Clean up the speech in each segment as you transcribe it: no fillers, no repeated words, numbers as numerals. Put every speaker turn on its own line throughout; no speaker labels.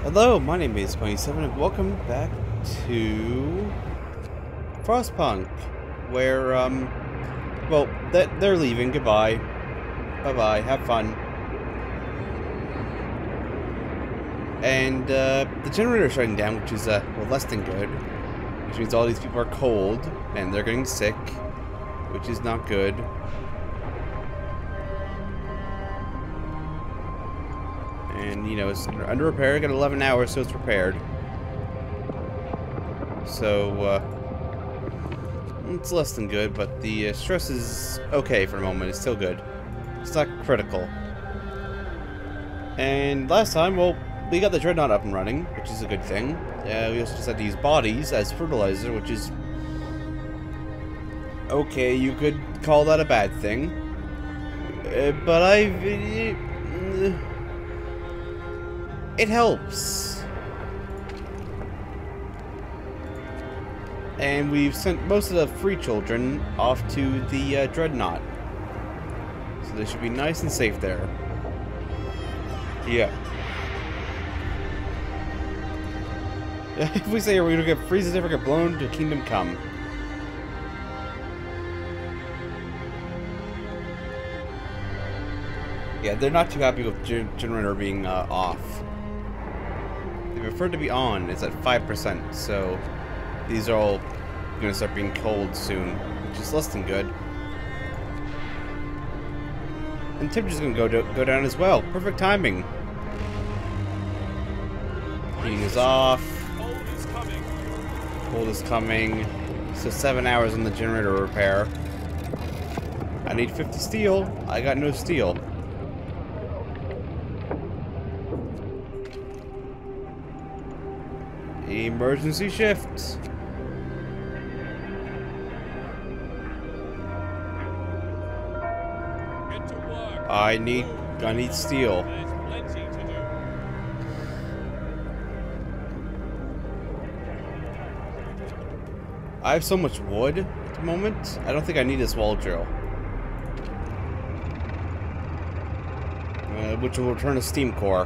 Hello, my name is 27 and welcome back to FrostPunk, where, well, they're leaving, goodbye. Bye-bye, have fun. And, the generator's shutting down, which is, well, less than good. Which means all these people are cold, and they're getting sick, which is not good. And, you know, it's under repair. Got 11 hours, so it's repaired. So, it's less than good, but the stress is okay for the moment. It's still good. It's not critical. And last time, well, we got the Dreadnought up and running, which is a good thing. We also just had to use bodies as fertilizer, which is... okay, you could call that a bad thing. But it helps. And we've sent most of the free children off to the Dreadnought. So they should be nice and safe there. Yeah. If we say we're gonna get freeze certificate blown to Kingdom Come. Yeah, they're not too happy with generator being off. They prefer to be on. It's at 5%, so these are all gonna start being cold soon, which is less than good. And temperature's gonna go down as well. Perfect timing. Heating is off. Cold is coming. So 7 hours on the generator repair. I need 50 steel. I got no steel. Emergency shift.
Get to work.
I need steel.
There's plenty to do.
I have so much wood at the moment. I don't think I need this wall drill. Which will return a steam core.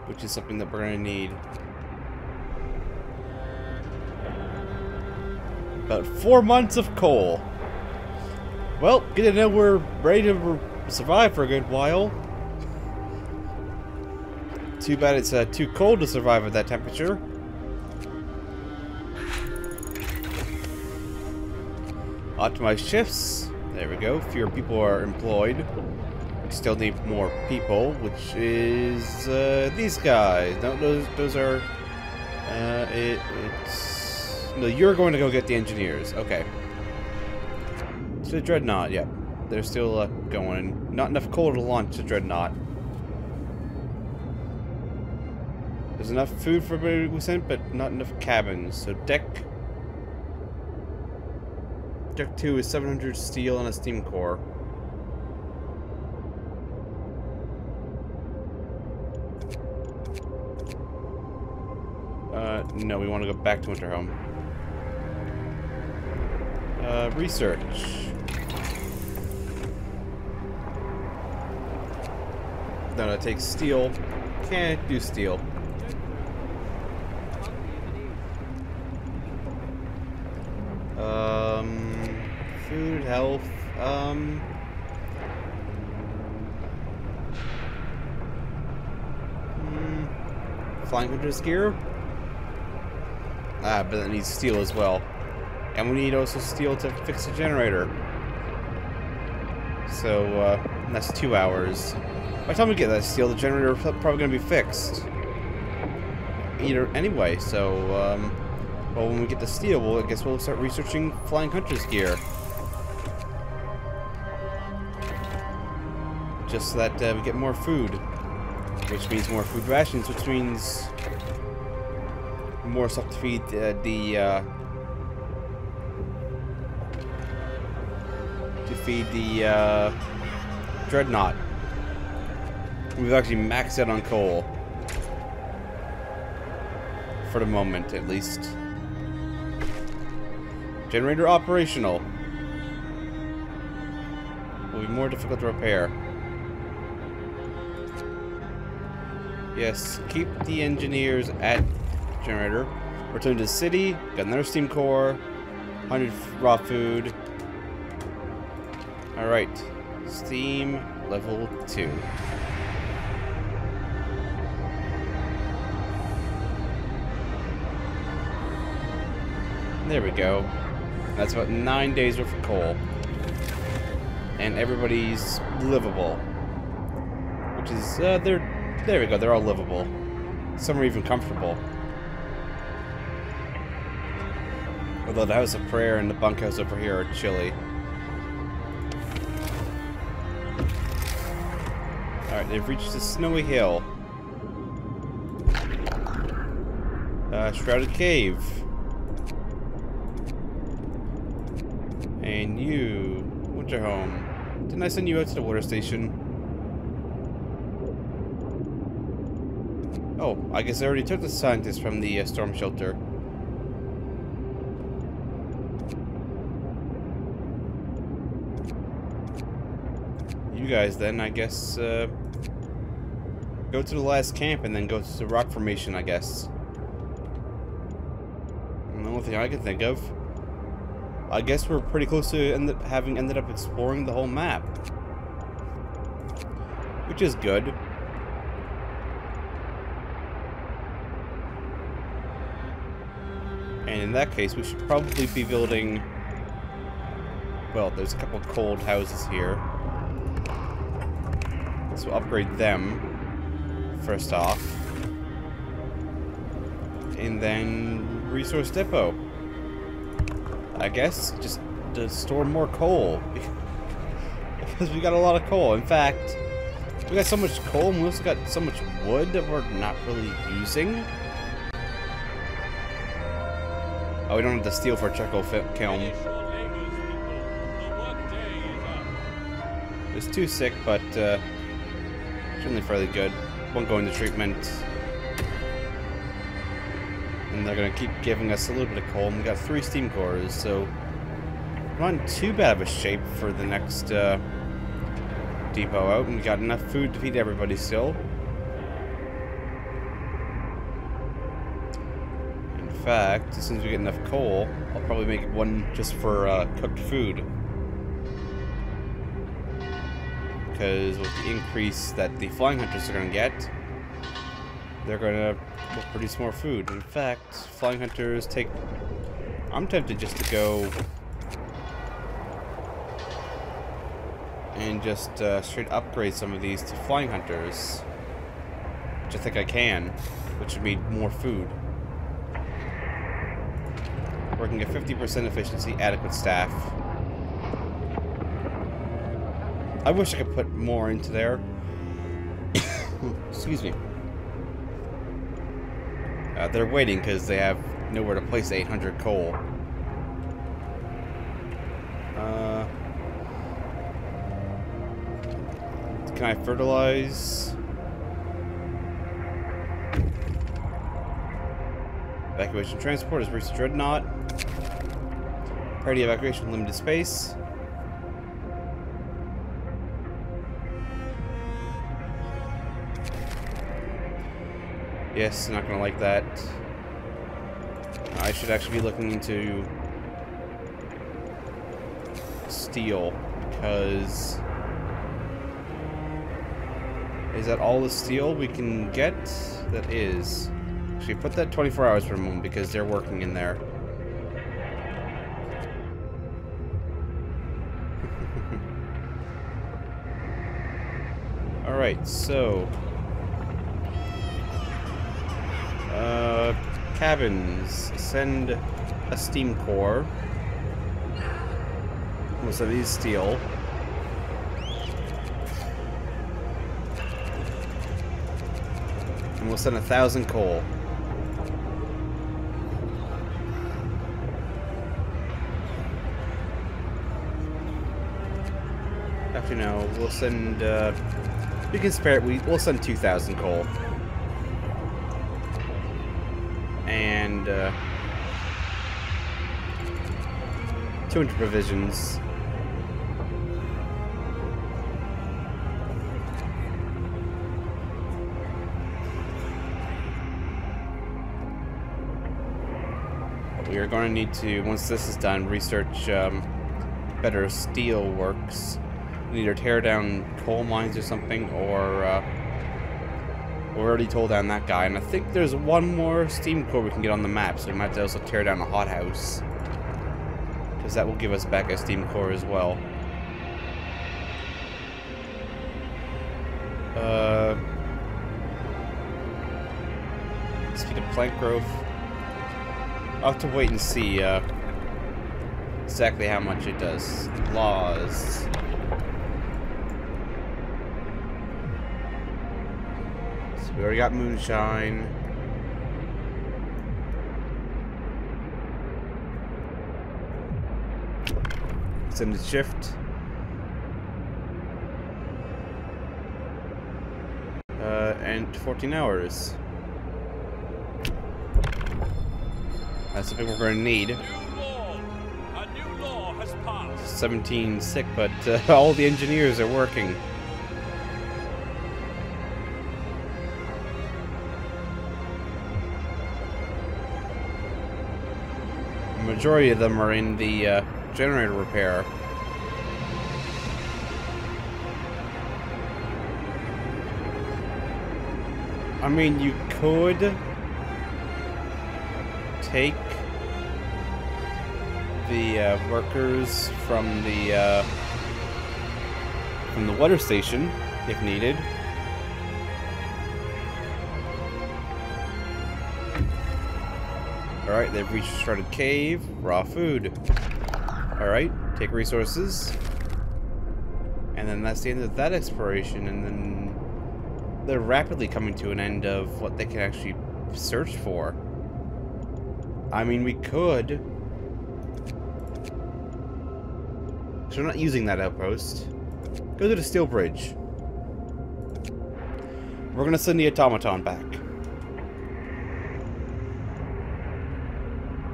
Which is something that we're going to need. About 4 months of coal. Well, good to know we're ready to survive for a good while. Too bad it's too cold to survive at that temperature. Optimize shifts. There we go. Fewer people are employed. We still need more people, which is these guys. No, those are. No, you're going to go get the engineers. Okay. To the Dreadnought. Yep. They're still going. Not enough coal to launch the Dreadnought. There's enough food for everybody we sent, but not enough cabins. So Deck 2 is 700 steel and a steam core. No, we want to go back to Winterhome. Research. No, that takes steel. Can't do steel. Food, health, flying hunter's gear. But it needs steel as well. And we need also steel to fix the generator. So, that's 2 hours. By the time we get that steel, the generator is probably going to be fixed. Anyway, so, well, when we get the steel, well, I guess we'll start researching flying hunter's gear. Just so that we get more food. Which means more food rations, which means more stuff to feed the Dreadnought. We've actually maxed out on coal. For the moment, at least. Generator operational. Will be more difficult to repair. Yes, keep the engineers at generator. Return to the city. Got another steam core. 100 raw food. Alright. Steam level 2. There we go. That's about 9 days worth of coal. And everybody's livable. Which is, there we go, they're all livable. Some are even comfortable. Although the House of Prayer and the bunkhouse over here are chilly. Alright, they've reached the snowy hill. Shrouded Cave. And you, Winterhome. Didn't I send you out to the water station? Oh, I guess I already took the scientists from the storm shelter. You guys then, I guess, go to the last camp and then go to the rock formation, I guess. And the only thing I can think of. I guess we're pretty close to having ended up exploring the whole map. Which is good. And in that case, we should probably be building... Well, there's a couple of cold houses here. So we'll upgrade them first off. And then resource depot. I guess just to store more coal. Because we got a lot of coal. In fact, we got so much coal and we also got so much wood that we're not really using. Oh, we don't have the steel for a charcoal kiln. It's too sick, but certainly fairly good. Won't go into treatment. And they're gonna keep giving us a little bit of coal. And we got 3 steam cores, so not in too bad of a shape for the next depot out. And we got enough food to feed everybody still. In fact, as soon as we get enough coal, I'll probably make one just for cooked food. Because with the increase that the flying hunters are going to get, they're going to produce more food. In fact, flying hunters take... I'm tempted just to go and just straight upgrade some of these to flying hunters. Which I think I can, which would mean more food. Working at 50% efficiency, adequate staff. I wish I could put more into there. Excuse me. They're waiting because they have nowhere to place 800 coal. Can I fertilize? Evacuation transport has reached Dreadnought. Priority evacuation, limited space. Yes, not gonna like that. I should actually be looking into steel, because is that all the steel we can get? That is. Actually, put that 24 hours for a moment because they're working in there. Alright, so cabins. Send a steam core. Most of these steel. And we'll send 1,000 coal. Actually, no. We'll send. We can spare it. We'll send 2,000 coal. And 200 provisions. We are going to need to, once this is done, research better steel works. We either tear down coal mines or something, or we already told down that guy. And I think there's one more steam core we can get on the map, so we might have to also tear down a hothouse, because that will give us back a steam core as well. Speed of plant growth. I'll have to wait and see exactly how much it does. Laws. So we already got moonshine. Extended shift. And 14 hours. That's something we're going to need.
A new law has passed.
17 sick, but all the engineers are working. The majority of them are in the generator repair. I mean, you could take the workers from the water station if needed. All right, they've reached started cave. Raw food. All right, take resources, and then that's the end of that exploration. And then they're rapidly coming to an end of what they can actually search for. I mean, we could. So we're not using that outpost. Go to the steel bridge. We're gonna send the automaton back.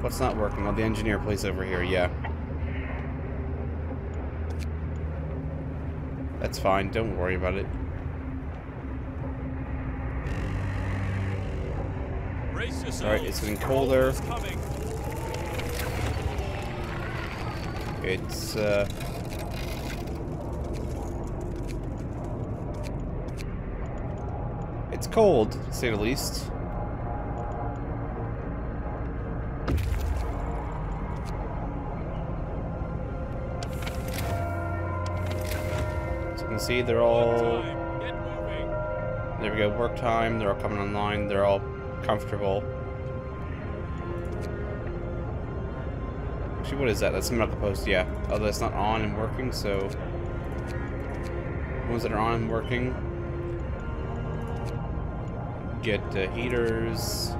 What's not working? Oh, the engineer place over here, yeah. That's fine, don't worry about it. Alright, it's getting colder. It's cold, to say the least. As you can see, they're all... There we go, work time, they're all coming online, they're all comfortable. Actually, what is that? That's a medical post, yeah. Oh, that's not on and working, so... ones that are on and working. Get heaters.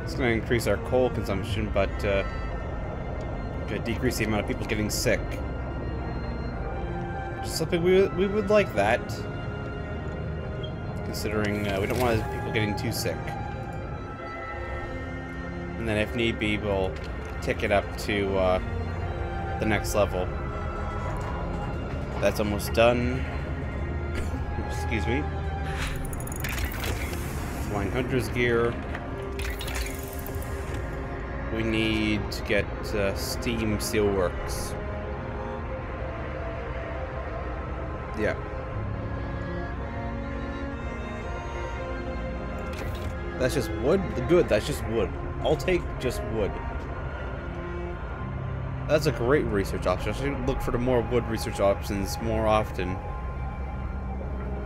It's going to increase our coal consumption, but decrease the amount of people getting sick. Just something we would like that, considering we don't want people getting too sick. And then if need be, we'll tick it up to the next level. That's almost done. Excuse me. Flying Hunter's gear. We need to get Steam Steelworks. Yeah. That's just wood? Good, that's just wood. I'll take just wood. That's a great research option. I should look for the more wood research options more often.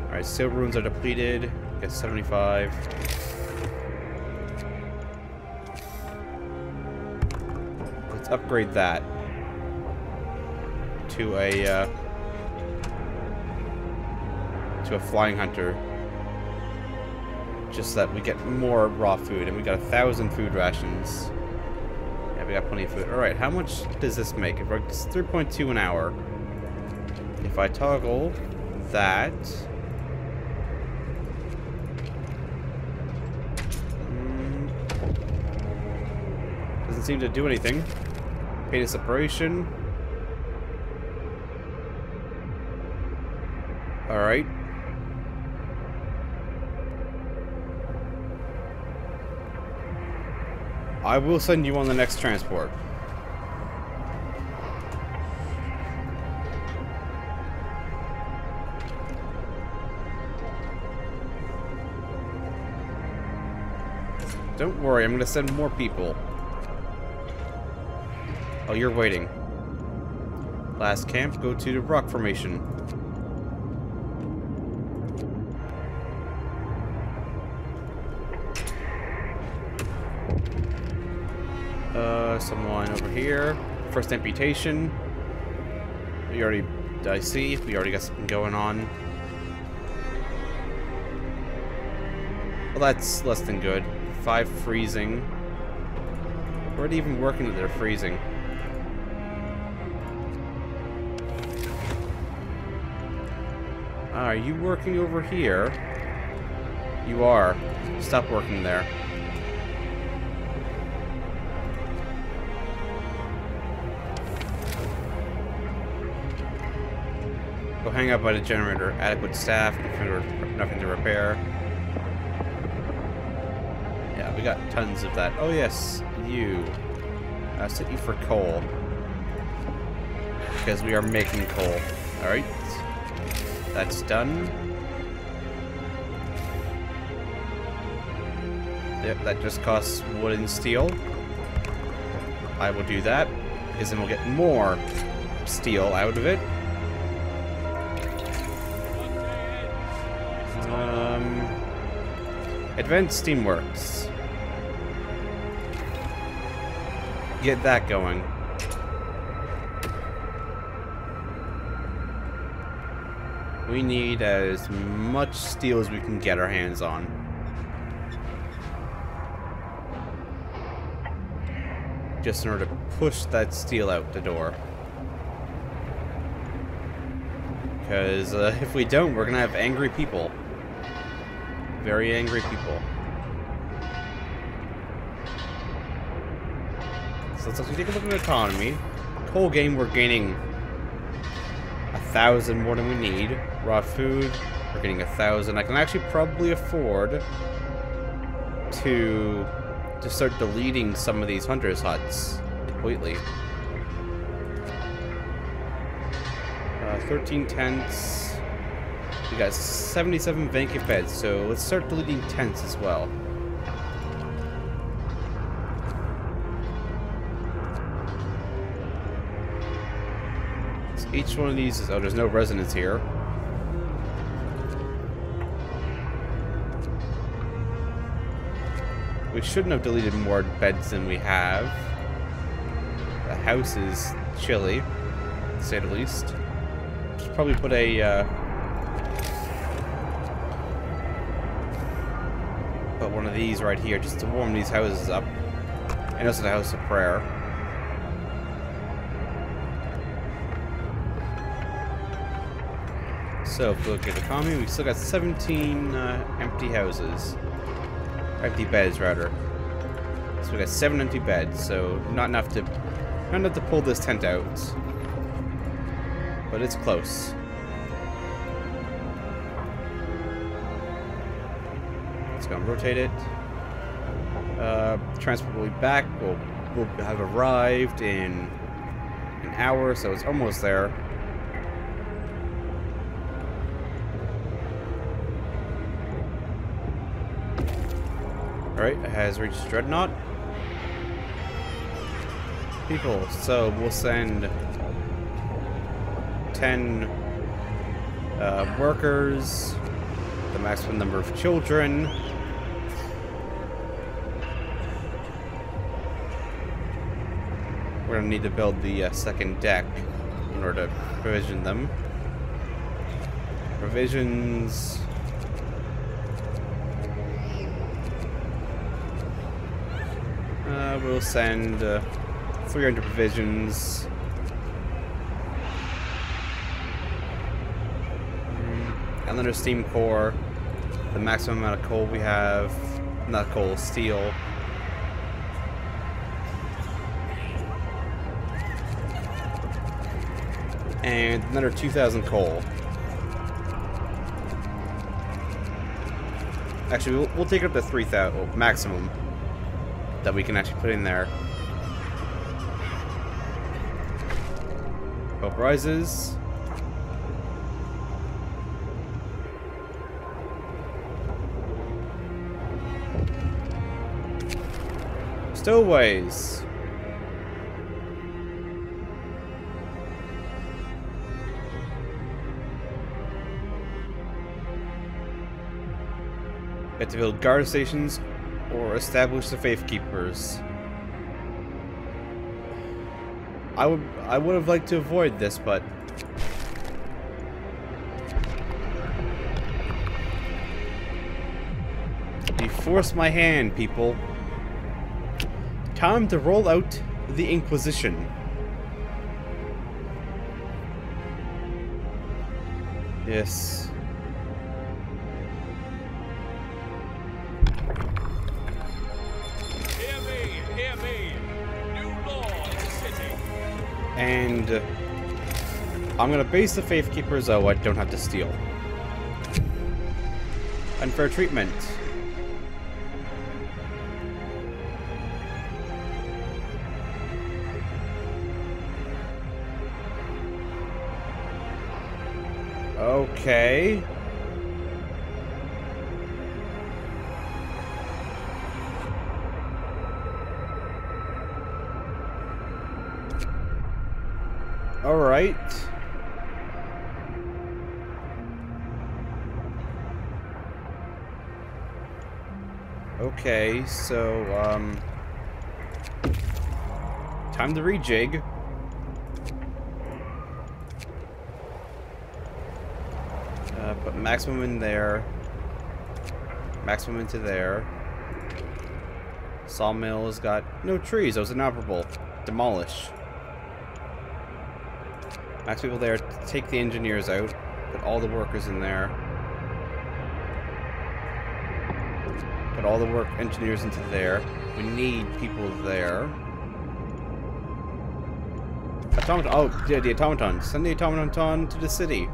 Alright, steel runes are depleted. Get 75. Let's upgrade that to a flying hunter, just so that we get more raw food, and we got 1,000 food rations. Yeah, we got plenty of food. All right, how much does this make? It's 3.2 an hour. If I toggle that, doesn't seem to do anything. Pay to separation. Alright. I will send you on the next transport. Don't worry, I'm gonna send more people. Oh, you're waiting. Last camp, go to the rock formation. Someone over here. First amputation. I see. We already got something going on. Well, that's less than good. 5 freezing. We're already even working that they're freezing. Are you working over here? You are. Stop working there. Go hang out by the generator. Adequate staff, nothing to repair. Yeah, we got tons of that. Oh yes, you. I'll set you for coal. Because we are making coal. Alright. That's done. Yep, that just costs wood and steel. I will do that, because then we'll get more steel out of it. Advanced Steamworks. Get that going. We need as much steel as we can get our hands on. Just in order to push that steel out the door. Because if we don't, we're going to have angry people. Very angry people. So let's actually take a look at the economy. Coal game, we're gaining 1,000 more than we need. Raw food, we're getting 1,000. I can actually probably afford to start deleting some of these hunters' huts completely. 13 tents. We got 77 vacant beds, so let's start deleting tents as well. So each one of these is... oh, there's no residents here. We shouldn't have deleted more beds than we have. The house is chilly, to say the least. Should probably put a... put one of these right here just to warm these houses up. And also the house of prayer. So if we look at the economy, we still got 17 empty houses. Empty beds, rather. So we got 7 empty beds, so not enough to pull this tent out. But it's close. Let's go and rotate it. Transport will be back. We'll have arrived in an hour, so it's almost there. Alright, it has reached Dreadnought. People, so we'll send 10 workers, the maximum number of children. We're gonna need to build the second deck in order to provision them. Provisions. We'll send 300 provisions. Another steam core. The maximum amount of coal we have. Not coal, steel. And another 2,000 coal. Actually, we'll take it up to 3,000 maximum that we can actually put in there. Hope rises. Stowaways. We have to build guard stations or establish the faith keepers. I would have liked to avoid this, but you forced my hand, people. Time to roll out the Inquisition. Yes.
Hear me. New law in the city.
And I'm gonna base the faith keepers. Oh, I don't have to steal. Unfair treatment. Okay. All right. Okay, so time to rejig. Put maximum in there. Maximum into there. Sawmill has got no trees. That was inoperable. Demolish. Max people there. Take the engineers out. Put all the workers in there. Put all the engineers into there. We need people there. Automaton. Oh, yeah, the automaton. Send the automaton to the city.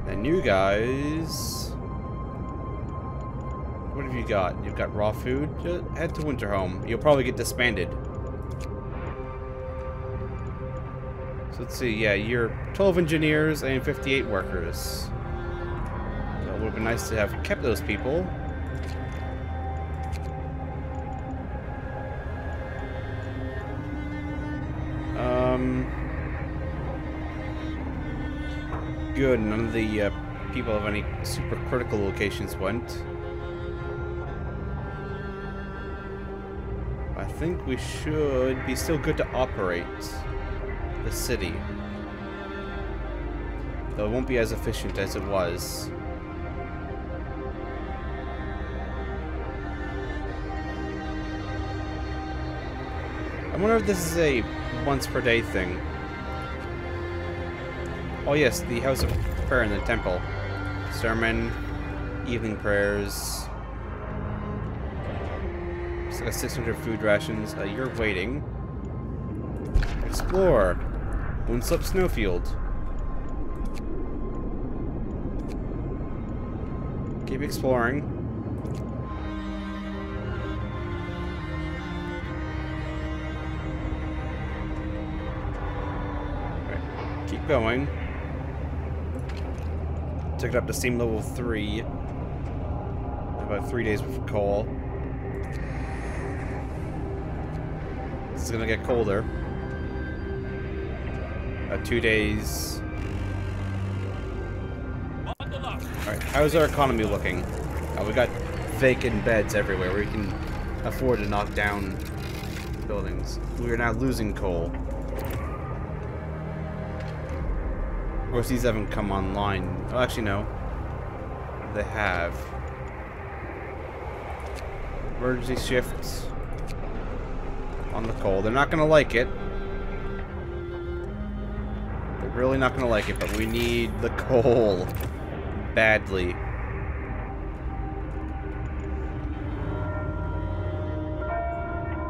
And you guys, what have you got? You've got raw food. Just head to Winterhome. You'll probably get disbanded. So let's see. Yeah, you're 12 engineers and 58 workers. So it would have been nice to have kept those people. Good. None of the people of any super critical locations went. I think we should be still good to operate the city. Though it won't be as efficient as it was. I wonder if this is a once per day thing. Oh yes, the House of Prayer in the temple. Sermon, evening prayers. It's got 600 food rations. You're waiting. Explore. Moonslip Snowfield. Keep exploring. Right. Keep going. Took it up to steam level 3. About 3 days with coal. This is gonna get colder. 2 days. Alright, how's our economy looking? We got vacant beds everywhere. We can afford to knock down buildings. We are now losing coal. Of course, these haven't come online. Oh, actually, no. They have. Emergency shifts on the coal. They're not going to like it. They're really not going to like it, but we need the coal badly.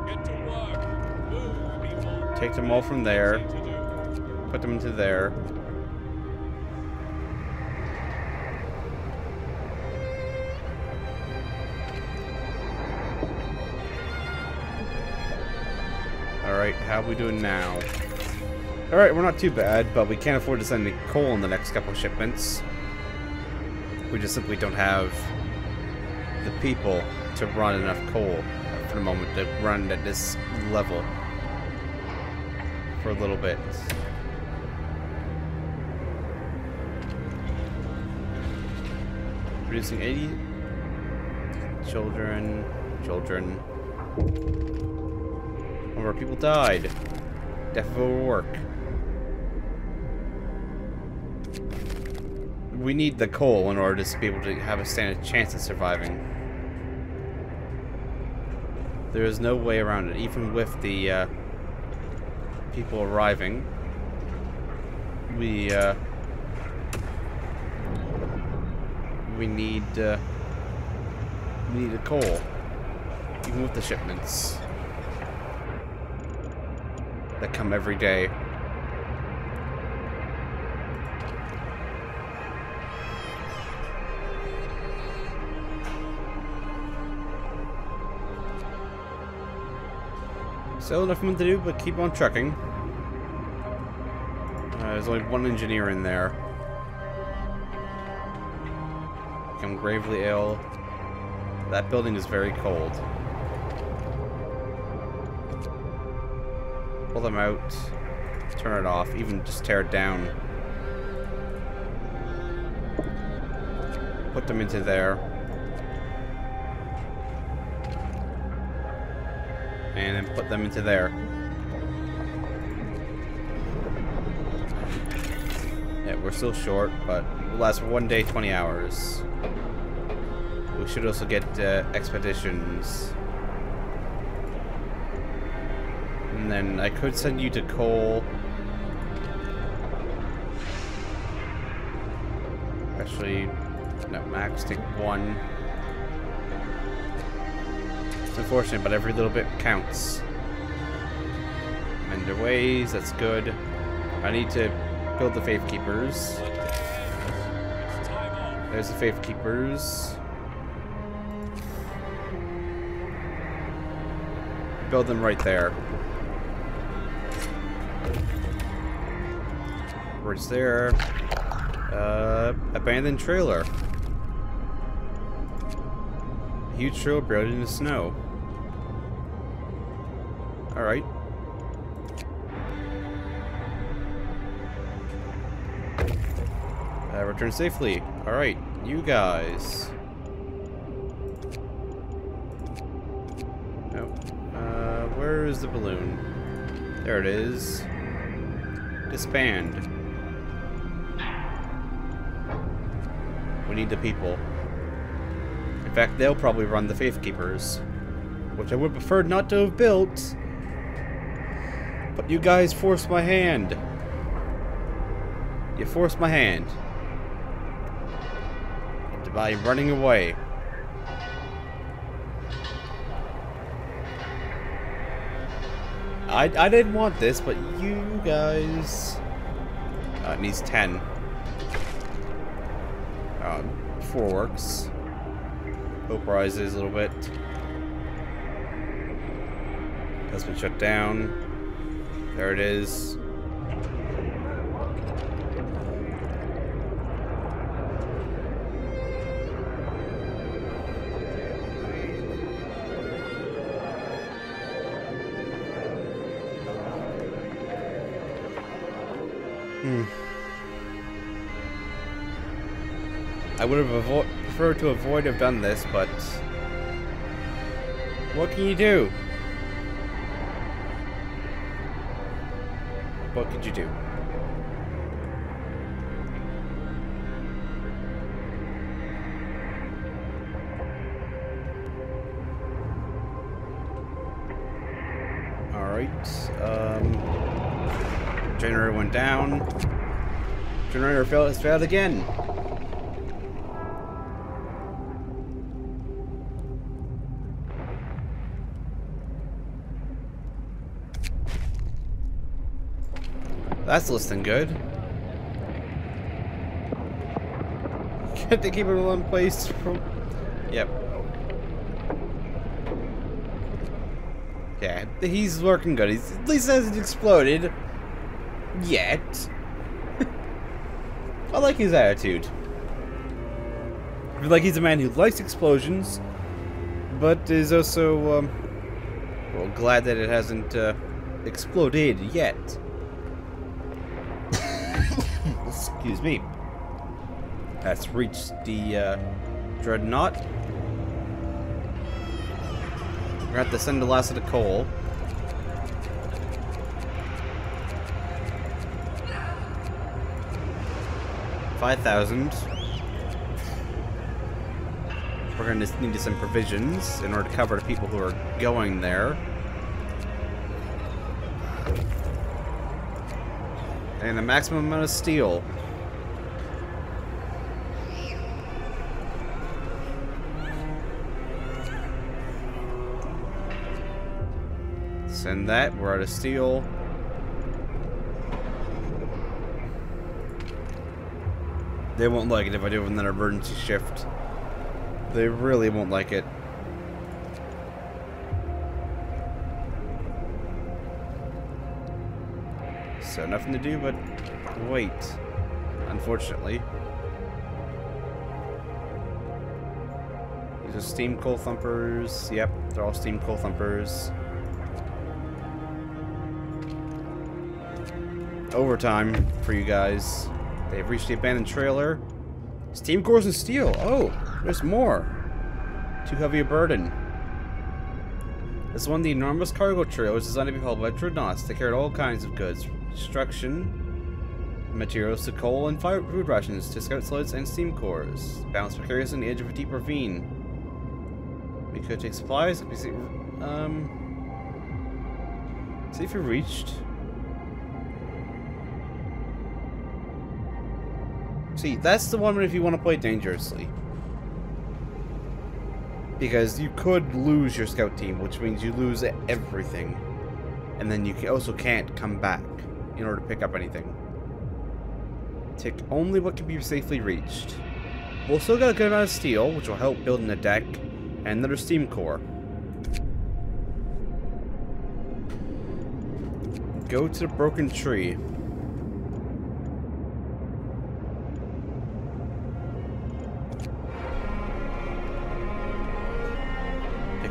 Get to work. Move, people.
Take them all from there. Put them into there. Alright, how are we doing now? Alright, we're not too bad, but we can't afford to send any coal in the next couple of shipments. We just simply don't have the people to run enough coal for the moment to run at this level for a little bit. Producing 80 children. One of our people died. Death of overwork. We need the coal in order to be able to have a standard chance of surviving. There is no way around it, even with the people arriving. We need the coal, even with the shipments that come every day. Still enough for them to do, but keep on trucking. There's only one engineer in there. Become gravely ill. That building is very cold. Pull them out. Turn it off. Even just tear it down. Put them into there. And then put them into there. Yeah, we're still short, but we'll last for 1 day, 20 hours. We should also get expeditions. And then I could send you to coal. Actually, no, max take 1. It's unfortunate, but every little bit counts. Mend their ways, that's good. I need to build the Faith Keepers. There's the Faith Keepers. Build them right there. Where's there? Abandoned trailer. Huge trailer buried in the snow. Alright. Return safely. Alright, you guys. Nope. Where is the balloon? There it is. Disband. We need the people. In fact, they'll probably run the Faith Keepers, which I would prefer not to have built. But you guys forced my hand. You forced my hand. By running away. I didn't want this, but you guys... it needs 10. 4 works. Hope rises a little bit. That's been shut down. There it is. I would have preferred to avoid have done this, but what can you do? What could you do? Alright, generator went down. Generator has failed again. That's less than good. Can't they keep it in one place? Yep. Yeah, he's working good. He's, at least hasn't exploded. Yet. I like his attitude. I feel like he's a man who likes explosions, but is also, well, glad that it hasn't, exploded yet. Excuse me. That's reached the, Dreadnought. We're gonna have to send the last of the coal. $5,000. We're going to need some provisions in order to cover the people who are going there. And a maximum amount of steel. Send that. We're out of steel. They won't like it if I do another emergency shift. They really won't like it. So nothing to do but wait, unfortunately. These are steam coal thumpers. Yep, they're all steam coal thumpers. Overtime for you guys. They've reached the abandoned trailer. Steam cores and steel. Oh, there's more. Too heavy a burden. This is one of the enormous cargo trailers designed to be hauled by dreadnoughts. They carried all kinds of goods. Construction materials to coal and food rations to scout sleds and steam cores. Balanced precarious on the edge of a deep ravine. We could take supplies. See if we reached. See, that's the one if you want to play dangerously. Because you could lose your scout team, which means you lose everything. And then you also can't come back in order to pick up anything. Take only what can be safely reached. We'll still got a good amount of steel, which will help building a deck, and another steam core. Go to the broken tree.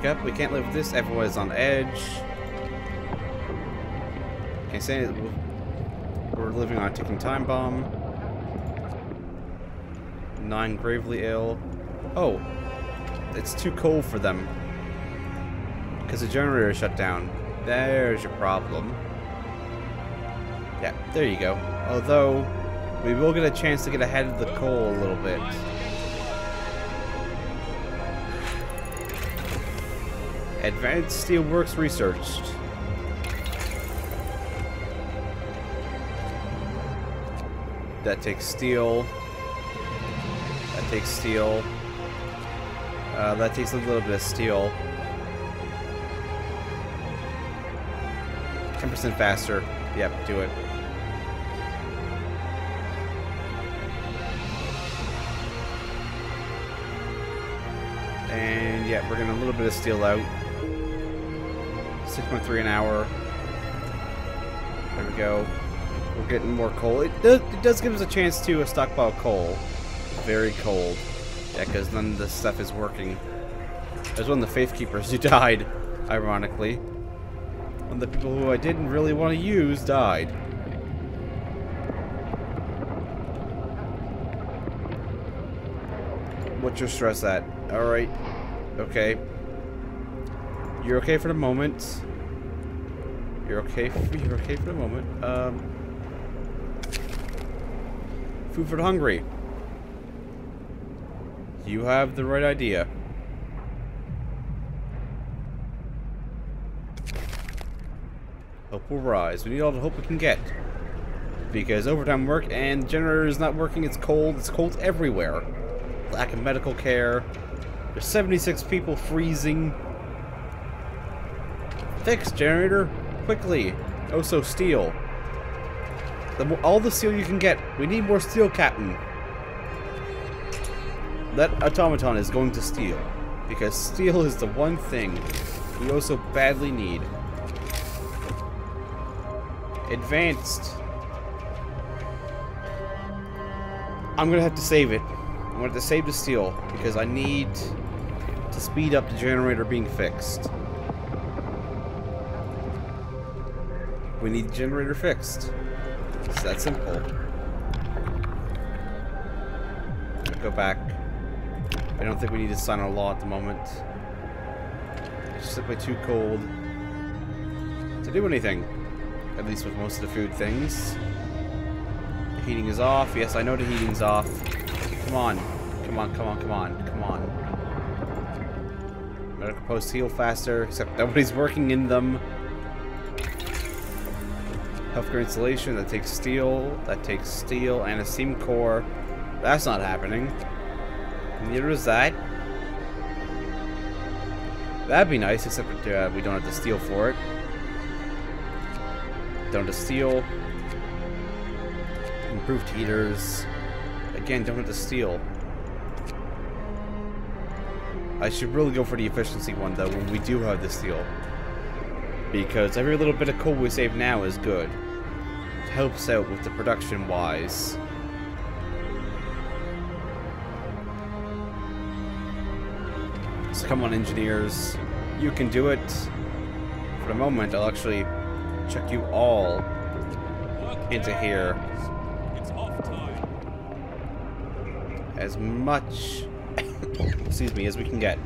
Up. We can't live with this. Everyone is on edge. Can't say it. We're living on a ticking time bomb. 9 gravely ill. Oh, it's too cold for them because the generator shut down. There's your problem. Yeah, there you go. Although we will get a chance to get ahead of the coal a little bit. Advanced Steelworks researched. That takes steel. That takes steel. That takes a little bit of steel. 10% faster. Yep, do it. And yeah, we're getting a little bit of steel out. 6.3 an hour. There we go. We're getting more coal. It does give us a chance to stockpile coal. Very cold. Yeah, because none of this stuff is working. There's one of the Faith Keepers who died, ironically. One of the people who I didn't really want to use died. What's your stress at? Alright. Okay. You're okay for the moment. You're okay for the moment. Food for the hungry. You have the right idea. Hope will rise. We need all the hope we can get. Because overtime work and the generator is not working. It's cold. It's cold everywhere. Lack of medical care. There's 76 people freezing. Fix, generator. Quickly. Also, steel. All the steel you can get. We need more steel, Captain. That automaton is going to steel. Because steel is the one thing we also badly need. Advanced. I'm gonna have to save it. I'm gonna have to save the steel because I need to speed up the generator being fixed. We need the generator fixed. It's that simple. Go back. I don't think we need to sign a law at the moment. It's simply too cold to do anything. At least with most of the food things. The heating is off. Yes, I know the heating's off. Come on. Come on, come on, come on, come on. Medical posts heal faster, except nobody's working in them. Healthcare installation, that takes steel, and a steam core. That's not happening. Neither is that. That'd be nice, except we don't have the steel for it. Don't have the steel. Improved heaters. Again, don't have the steel. I should really go for the efficiency one, though, when we do have the steel. Because every little bit of coal we save now is good. It helps out with the production-wise. So come on, engineers. You can do it. For the moment, I'll actually check you all into here.
It's off time.
As much, excuse me, as we can get.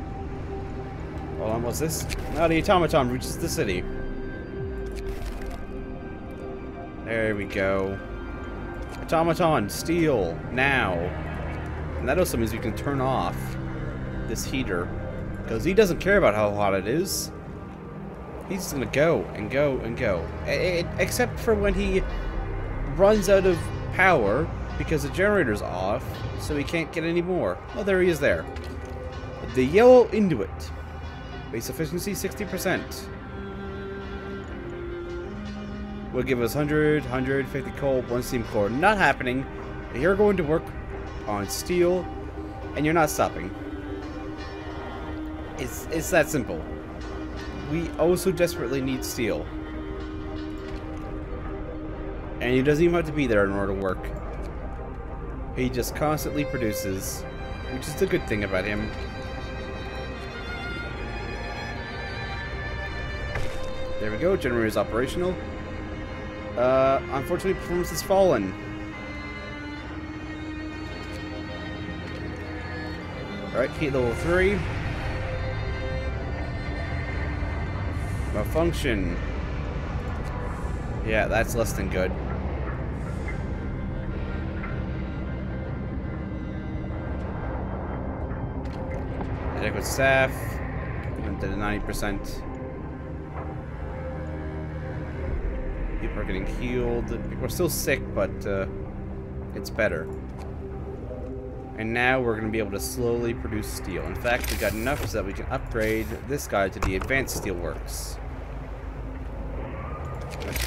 Hold on, what's this? Now the automaton reaches the city. There we go. Automaton, steel, now. And that also means we can turn off this heater. Because he doesn't care about how hot it is. He's just gonna go and go and go. Except for when he runs out of power because the generator's off, so he can't get any more. Oh, there he is there. The yellow Induit. Base efficiency 60%. Will give us 100, 150 coal, 1 steam core. Not happening. You're going to work on steel, and you're not stopping. It's that simple. We also desperately need steel. And he doesn't even have to be there in order to work. He just constantly produces, which is the good thing about him. There we go, generator is operational. Unfortunately, performance has fallen. Alright, heat level 3. Malfunction. Yeah, that's less than good. Adequate staff. Went to 90%. People are getting healed. People are still sick, but it's better. And now we're going to be able to slowly produce steel. In fact, we got enough so that we can upgrade this guy to the advanced steel works.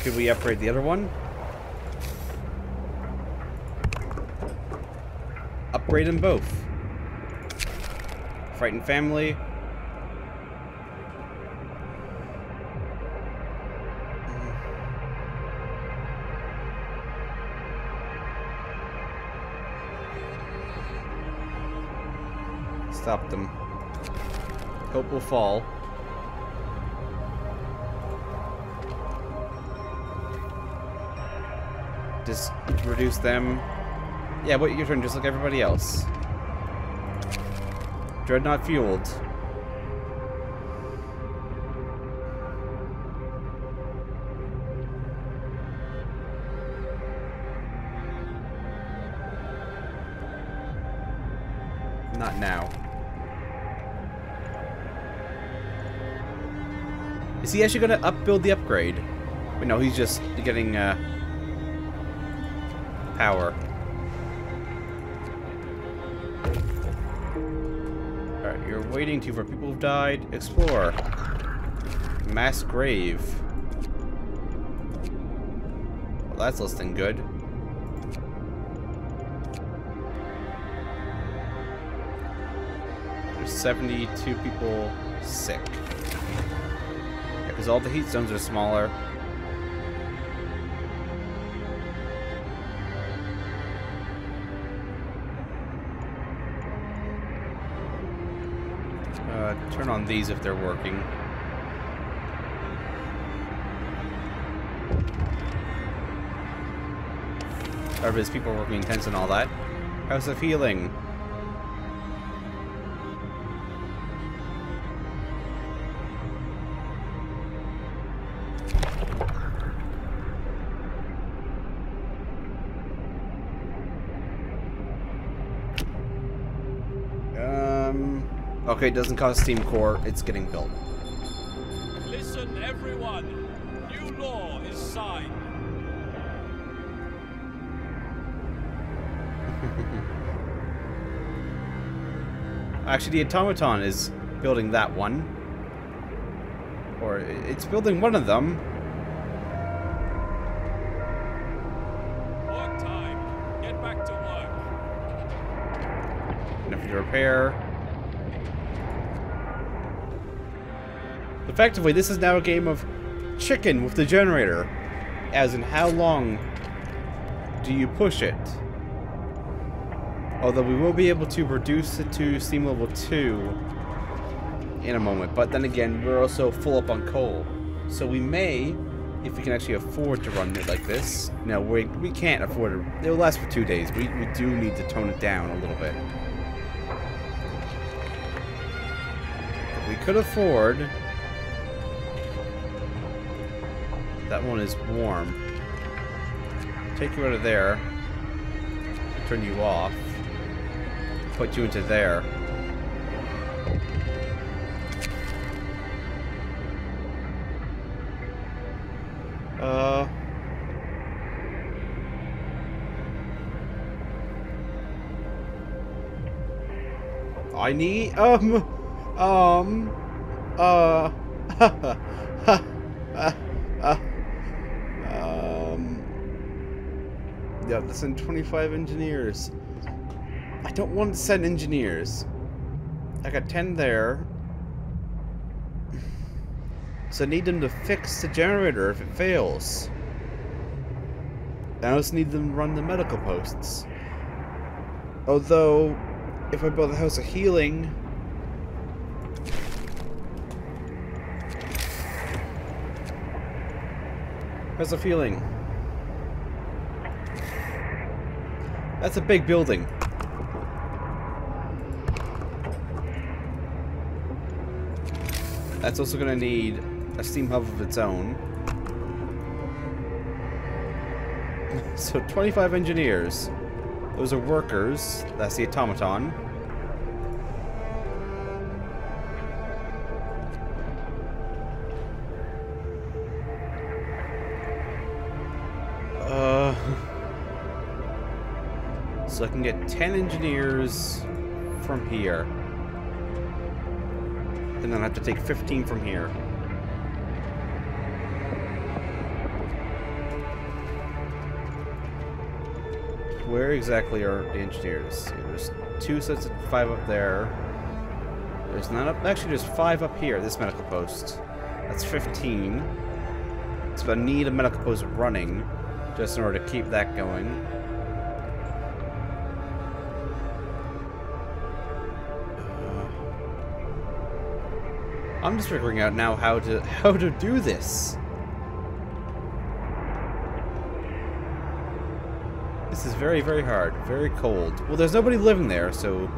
Could we upgrade the other one? Upgrade them both. Frightened family. Stop them. Hope will fall. Just reduce them. Yeah, wait your turn, just like everybody else. Dreadnought fueled. Not now. Is he actually gonna upbuild the upgrade? Wait, no, he's just getting power. Alright, you're waiting for people who've died. Explore. Mass grave. Well, that's less than good. There's 72 people sick. because all the heat zones are smaller. Turn on these if they're working. There's people working intense and all that. House of Healing. Okay, it doesn't cost Steam Core. It's getting built.
Listen, everyone. New law is signed.
Actually, the automaton is building that one. Or it's building one of them.
Work time. Get back to work.
Enough to repair. Effectively, this is now a game of chicken with the generator. As in, how long do you push it? Although we will be able to reduce it to steam level 2 in a moment. But then again, we're also full up on coal. So we may, if we can actually afford to run it like this. No, we can't afford it. It'll last for 2 days. We do need to tone it down a little bit. But we could afford... That one is warm. Take you out of there. Turn you off. Put you into there. I need, yeah, let's send 25 engineers. I don't want to send engineers. I got 10 there. So I need them to fix the generator if it fails. I also need them to run the medical posts. Although, if I build a house of healing... House of healing. That's a big building. That's also going to need a steam hub of its own. So 25 engineers. Those are workers. That's the automaton. So I can get 10 engineers from here. And then I have to take 15 from here. Where exactly are the engineers? There's 2 sets of 5 up there. There's none up. Actually, there's 5 up here. This medical post. That's 15. So I need a medical post running just in order to keep that going. I'm just figuring out now how to do this. This is very, very hard. Very cold. Well, there's nobody living there, so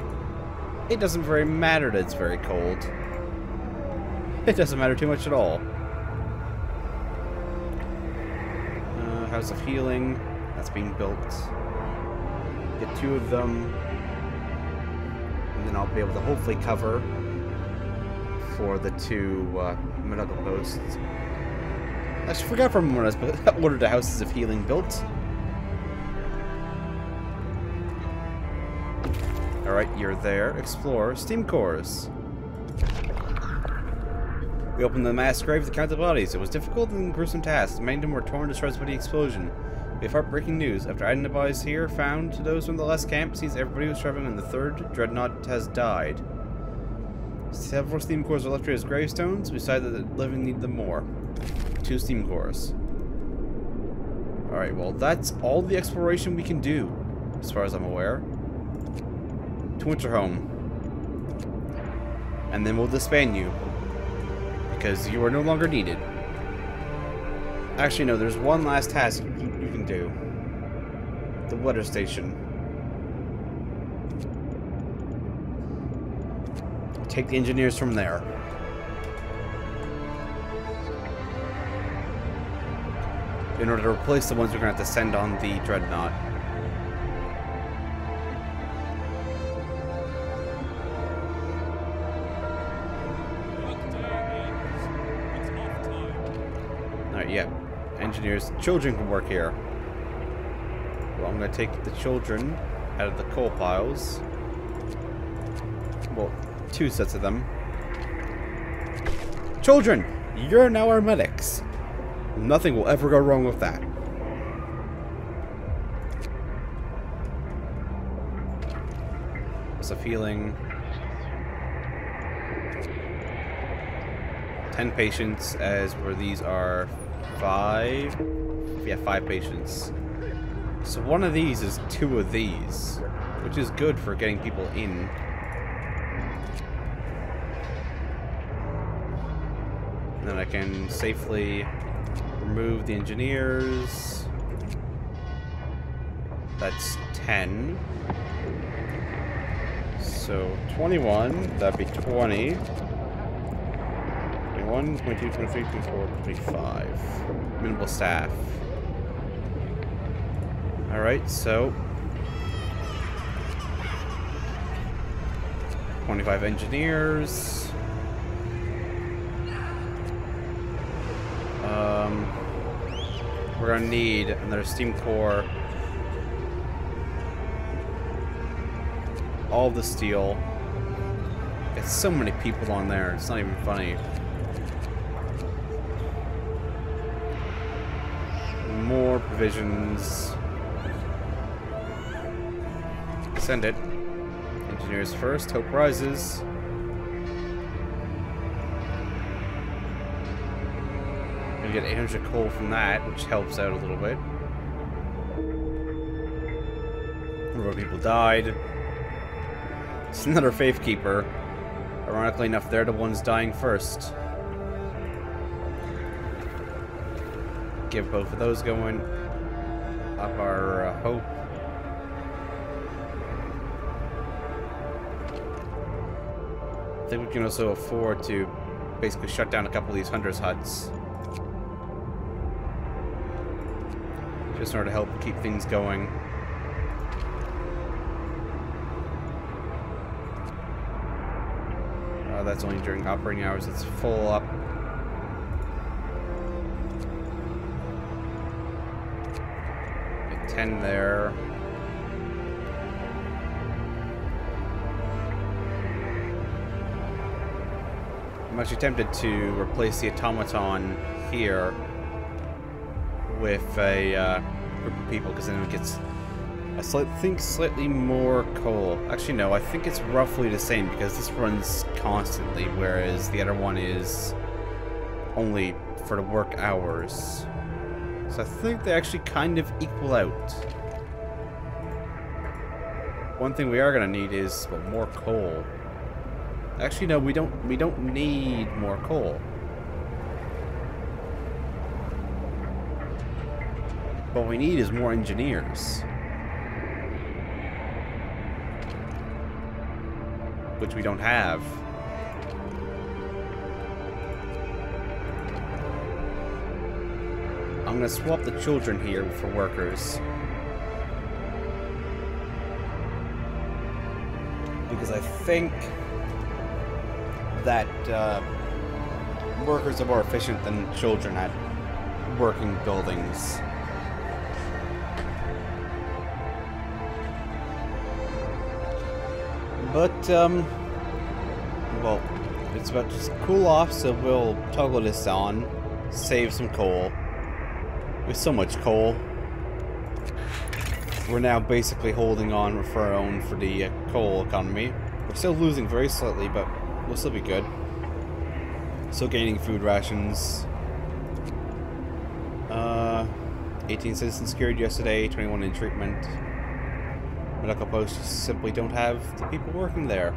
it doesn't very matter that it's very cold. It doesn't matter too much at all. House of Healing. That's being built. Get 2 of them. And then I'll be able to hopefully cover for the 2 medical posts. I actually forgot from when I ordered the Houses of Healing built. Alright, you're there. Explore. Steam cores. We opened the mass grave to count the bodies. It was difficult and gruesome task. Many of them were torn to shreds by the explosion. We have heartbreaking news. After adding the bodies here, found to those from the last camp, seems everybody who's traveling in the 3rd dreadnought has died. Several steam cores are left here as gravestones. We decided that the living need them more. 2 steam cores. Alright, well, that's all the exploration we can do, as far as I'm aware. To Winterhome. And then we'll disband you. Because you are no longer needed. Actually, no, there's one last task you can do. The weather station. Take the engineers from there. In order to replace the ones we're going to have to send on the Dreadnought. Alright, yeah. Engineers, children can work here. Well, I'm going to take the children out of the coal piles. Well, 2 sets of them. Children! You're now our medics. Nothing will ever go wrong with that. What's a feeling? 10 patients, as where these are 5. Yeah, 5 patients. So one of these is 2 of these, which is good for getting people in. And then I can safely remove the engineers. That's 10. So 21, that'd be 20. 21, 22, 23, 24, 25. Minimal staff. Alright, so 25 engineers. We're gonna need another steam core. All the steel. It's so many people on there, it's not even funny. More provisions. Send it. Engineers first, hope rises. Gonna get 800 coal from that, which helps out a little bit. More people died. It's another Faith Keeper. Ironically enough, they're the ones dying first. Get both of those going. Up our hope. I think we can also afford to basically shut down a couple of these hunters' huts. Just in order to help keep things going. That's only during operating hours. It's full up. Get 10 there. I'm actually tempted to replace the automaton here with a group of people, because then it gets, I think, slightly more coal. Actually, no, I think it's roughly the same, because this runs constantly, whereas the other one is only for the work hours. So I think they actually kind of equal out. One thing we are going to need is, well, more coal. Actually, no, we don't need more coal. What we need is more engineers. Which we don't have. I'm gonna swap the children here for workers. Because I think that workers are more efficient than children at working buildings. But, well, it's about to cool off, so we'll toggle this on, save some coal. With so much coal, we're now basically holding on for our own for the coal economy. We're still losing very slightly, but we'll still be good. Still gaining food rations. 18 citizens secured yesterday, 21 in treatment. Medical posts simply don't have the people working there.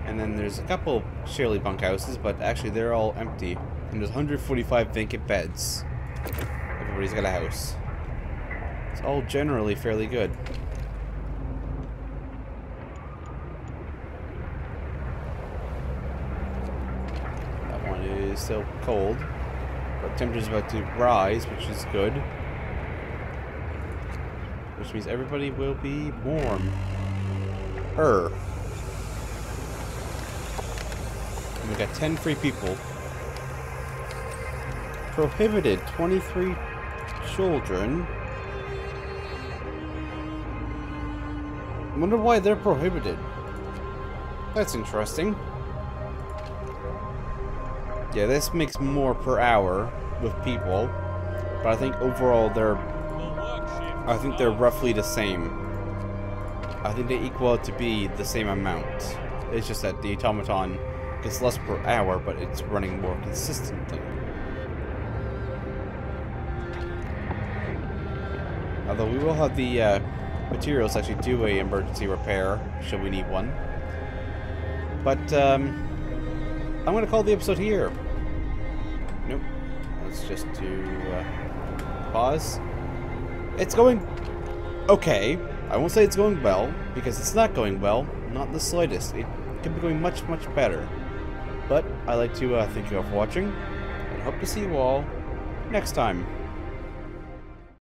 And then there's a couple Shirley bunkhouses, but actually they're all empty. And there's 145 vacant beds. Everybody's got a house. It's all generally fairly good. That one is still cold. But temperature's about to rise, which is good. Which means everybody will be warm. And we got 10 free people. Prohibited 23 children. I wonder why they're prohibited. That's interesting. Yeah, this makes more per hour with people, but I think overall they're roughly the same. I think they equal out to be the same amount. It's just that the automaton gets less per hour, but it's running more consistently. Although we will have the materials to actually do a emergency repair, should we need one. But I'm going to call the episode here. Nope. Let's just do pause. It's going okay. I won't say it's going well, because it's not going well. Not the slightest. It could be going much, much better. But I'd like to thank you all for watching, and hope to see you all next time.